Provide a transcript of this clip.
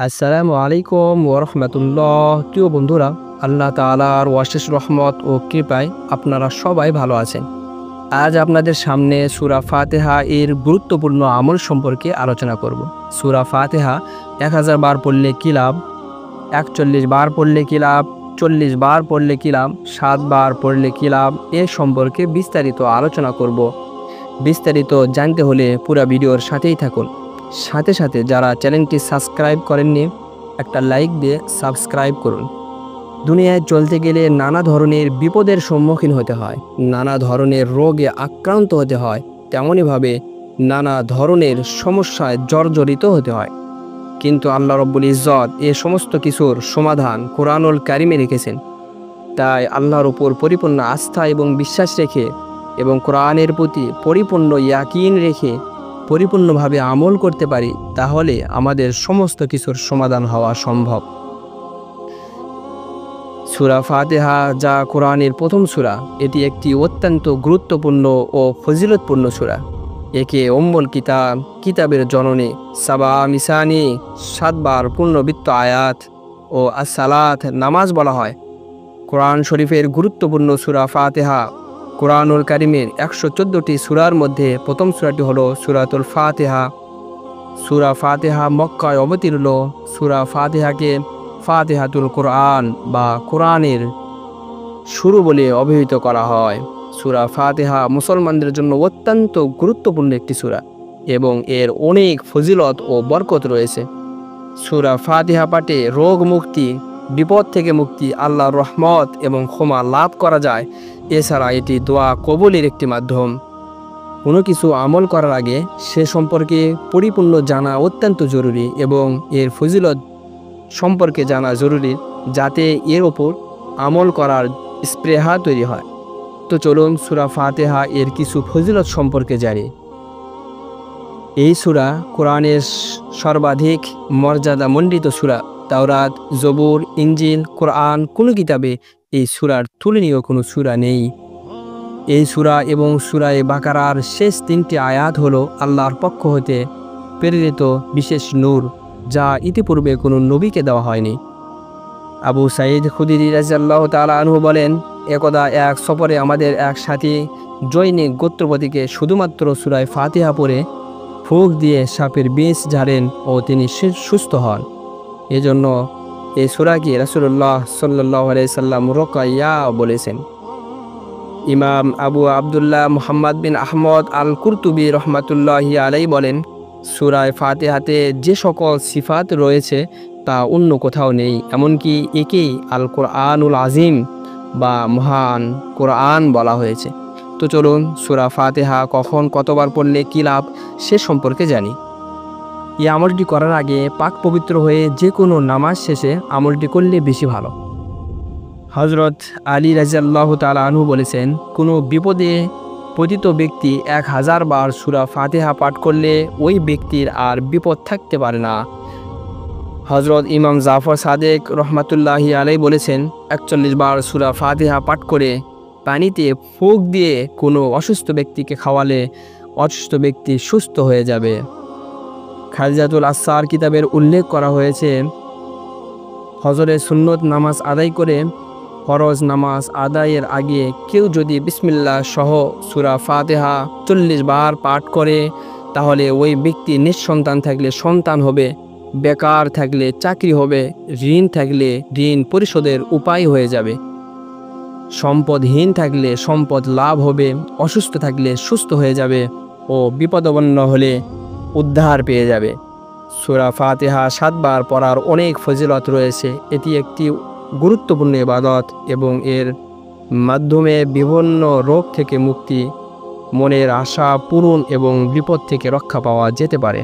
আসসালামু আলাইকুম ওরহমতুল্লাহ। প্রিয় বন্ধুরা, আল্লাহ তাআলার অশেষ রহমত ও কৃপায় আপনারা সবাই ভালো আছেন। আজ আপনাদের সামনে সূরা ফাতিহা এর গুরুত্বপূর্ণ আমল সম্পর্কে আলোচনা করব। সূরা ফাতিহা 1000 বার পড়লে কী লাভ, 41 বার পড়লে কী লাভ, 40 বার পড়লে কী লাভ, 7 বার পড়লে কী লাভ, এ সম্পর্কে বিস্তারিত আলোচনা করব। বিস্তারিত জানতে হলে পুরো ভিডিওর সাথেই থাকুন। সাথে সাথে যারা চ্যানেলটি সাবস্ক্রাইব করেননি, একটা লাইক দিয়ে সাবস্ক্রাইব করুন। দুনিয়ায় চলতে গেলে নানা ধরনের বিপদের সম্মুখীন হতে হয়, নানা ধরনের রোগে আক্রান্ত হতে হয়, তেমনইভাবে নানা ধরনের সমস্যায় জর্জরিত হতে হয়। কিন্তু আল্লাহ রব্বুল ইজ্জত এ সমস্ত কিছুর সমাধান কোরআনুল কারিমে রেখেছেন। তাই আল্লাহর উপর পরিপূর্ণ আস্থা এবং বিশ্বাস রেখে এবং কোরআনের প্রতি পরিপূর্ণ ইয়াকিন রেখে পরিপূর্ণভাবে আমল করতে পারি, তাহলে আমাদের সমস্ত কিছুর সমাধান হওয়া সম্ভব। সূরা ফাতিহা, যা কোরআনের প্রথম সূরা, এটি একটি অত্যন্ত গুরুত্বপূর্ণ ও ফজিলতপূর্ণ সূরা। একে উম্মুল কিতাব, কিতাবের জননী, সাবা মিসানি, 7 বার পূর্ণবৃত্ত আয়াত ও আসসালাত, নামাজ বলা হয়। কোরআন শরীফের গুরুত্বপূর্ণ সূরা ফাতিহা। কোরআনুল কারিমের 114টি সূরার মধ্যে প্রথম সূরাটি হলো সূরাতুল ফাতিহা। সূরা ফাতিহা মক্কায় অবতীর্ণ। সূরা ফাতিহাকে ফাতিহাতুল কোরআন বা কোরআনের শুরু বলে অভিহিত করা হয়। সূরা ফাতিহা মুসলমানদের জন্য অত্যন্ত গুরুত্বপূর্ণ একটি সূরা এবং এর অনেক ফজিলত ও বরকত রয়েছে। সূরা ফাতিহা পাঠে রোগ মুক্তি, বিপদ থেকে মুক্তি, আল্লাহর রহমত এবং ক্ষমা লাভ করা যায়। এছাড়া এটি দোয়া কবুলের একটি মাধ্যম। কোনো কিছু আমল করার আগে সে সম্পর্কে পরিপূর্ণ জানা অত্যন্ত জরুরি এবং এর ফজিলত সম্পর্কে জানা জরুরি, যাতে এর ওপর আমল করার স্পৃহা তৈরি হয়। তো চলুন সূরা ফাতিহা এর কিছু ফজিলত সম্পর্কে জানি। এই সূরা কোরআনের সর্বাধিক মর্যাদামণ্ডিত সূরা। তাওরাত, জবুর, ইনজিল, কোরআন, কোনো কিতাবে এই সূরার তুলনীয় কোনো সূরা নেই। এই সূরা এবং সূরা বাকারার শেষ 3টি আয়াত হলো আল্লাহর পক্ষ হতে প্রেরিত বিশেষ নূর, যা ইতিপূর্বে কোনো নবীকে দেওয়া হয়নি। আবু সাঈদ খুদরি রাদিয়াল্লাহু তাআলা আনহু বলেন, একদা এক সফরে আমাদের এক সাথী জৈনিক গোত্রপতিকে শুধুমাত্র সূরা ফাতিহা পড়ে ফুঁক দিয়ে সাপের বিষ ঝাড়েন ও তিনি সুস্থ হন। এজন্য এই সূরাকে রাসূলুল্লাহ সাল্লাল্লাহু আলাইহি সাল্লাম রুকাইয়া বলেছেন। ইমাম আবু আবদুল্লাহ মুহাম্মদ বিন আহমদ আল কুরতুবী রহমাতুল্লাহি আলাইহি বলেন, সূরা ফাতিহাতে যে সকল সিফাত রয়েছে তা অন্য কোথাও নেই। এমনকি একেই আল কোরআনুল আজিম বা মহান কোরআন বলা হয়েছে। তো চলুন সূরা ফাতিহা কখন কতবার পড়লে কী লাভ সে সম্পর্কে জানি। এই আমলটি করার আগে পাক পবিত্র হয়ে যে কোনো নামাজ শেষে আমলটি করলে বেশি ভালো। হযরত আলী রাদিয়াল্লাহু তাআলা আনহু বলেছেন, কোনো বিপদে পতিত ব্যক্তি 1000 বার সূরা ফাতিহা পাঠ করলে ওই ব্যক্তির আর বিপদ থাকতে পারে না। হযরত ইমাম জাফর সাদেক রহমাতুল্লাহি আলাইহি বলেছেন, 41 বার সূরা ফাতিহা পাঠ করে পানিতে ফুঁক দিয়ে কোনো অসুস্থ ব্যক্তিকে খাওয়ালে অসুস্থ ব্যক্তি সুস্থ হয়ে যাবে। খারিজাতুল আসসার কিতাবের উল্লেখ করা হয়েছে, ফজরের সুন্নত নামাজ আদায় করে ফরজ নামাজ আদায়ের আগে কেউ যদি বিসমিল্লাহ সহ সূরা ফাতিহা 40 বার পাঠ করে, তাহলে ওই ব্যক্তি নিঃসন্তান থাকলে সন্তান হবে, বেকার থাকলে চাকরি হবে, ঋণ থাকলে ঋণ পরিশোধের উপায় হয়ে যাবে, সম্পদহীন থাকলে সম্পদ লাভ হবে, অসুস্থ থাকলে সুস্থ হয়ে যাবে ও বিপদাপন্ন হলে উদ্ধার পেয়ে যাবে। সূরা ফাতিহা 7 বার পড়ার অনেক ফজিলত রয়েছে। এটি একটি গুরুত্বপূর্ণ ইবাদত এবং এর মাধ্যমে বিভিন্ন রোগ থেকে মুক্তি, মনের আশা পূরণ এবং বিপদ থেকে রক্ষা পাওয়া যেতে পারে।